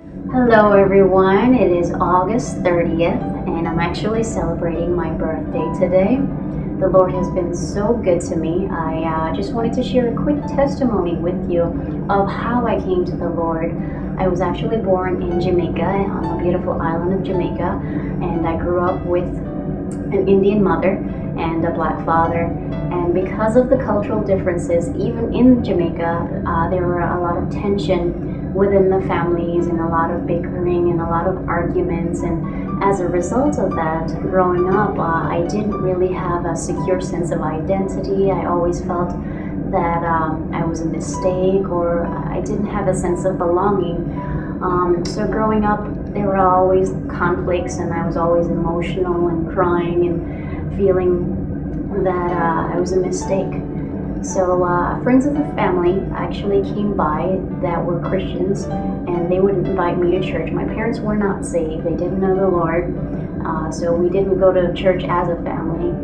Hello everyone, it is August 30th and I'm actually celebrating my birthday today. The Lord has been so good to me. I just wanted to share a quick testimony with you of how I came to the Lord. I was actually born in Jamaica, on the beautiful island of Jamaica, and I grew up with an Indian mother and a black father. And because of the cultural differences, even in Jamaica, there were a lot of tension within the families and a lot of bickering and a lot of arguments. And as a result of that, growing up, I didn't really have a secure sense of identity. I always felt that I was a mistake, or I didn't have a sense of belonging. So growing up, there were always conflicts, and I was always emotional and crying and feeling that I was a mistake. So friends of the family actually came by that were Christians, and they would invite me to church. My parents were not saved. They didn't know the Lord, so we didn't go to church as a family.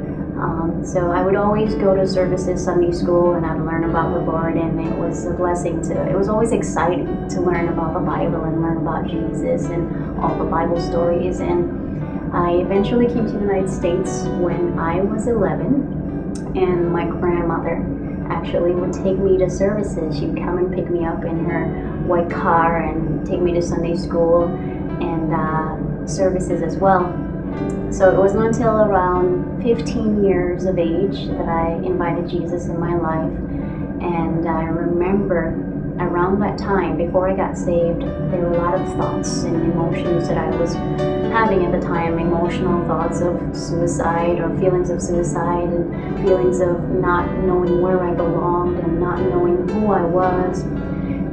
So I would always go to services, Sunday school, and I'd learn about the Lord, and it was a blessing it was always exciting to learn about the Bible and learn about Jesus and all the Bible stories. And I eventually came to the United States when I was 11, and my grandmother actually would take me to services. She'd come and pick me up in her white car and take me to Sunday school and services as well. So it wasn't until around 15 years of age that I invited Jesus in my life. And I remember around that time, before I got saved, there were a lot of thoughts and emotions that I was having at the time. Emotional thoughts of suicide, or feelings of suicide, and feelings of not knowing where I belonged and not knowing who I was.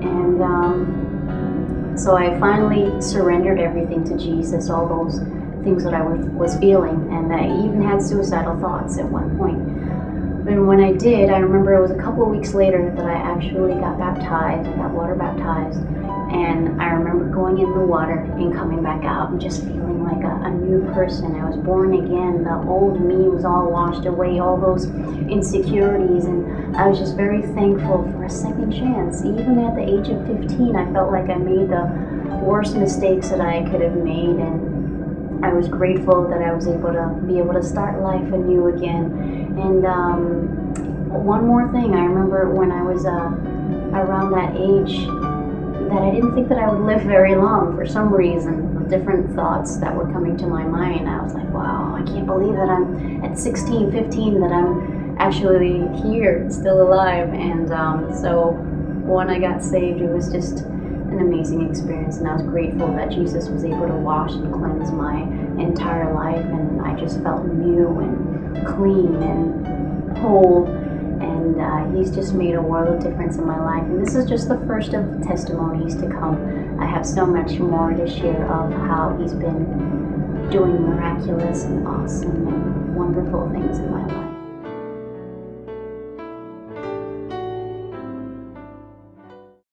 And so I finally surrendered everything to Jesus, all those things that I was feeling, and I even had suicidal thoughts at one point. And when I did, I remember it was a couple of weeks later that I actually got baptized. I got water baptized, and I remember going in the water and coming back out and just feeling like a new person. I was born again. The old me was all washed away, all those insecurities, and I was just very thankful for a second chance. Even at the age of 15, I felt like I made the worst mistakes that I could have made, and I was grateful that I was able to start life anew again. And one more thing, I remember when I was around that age, that I didn't think that I would live very long for some reason. Different thoughts that were coming to my mind. I was like, wow, I can't believe that I'm at 16, 15, that I'm actually here, still alive. And so when I got saved, it was just an amazing experience, and I was grateful that Jesus was able to wash and cleanse my entire life, and I just felt new and clean and whole, and he's just made a world of difference in my life. And this is just the first of testimonies to come. I have so much more to share of how he's been doing miraculous and awesome and wonderful things in my life.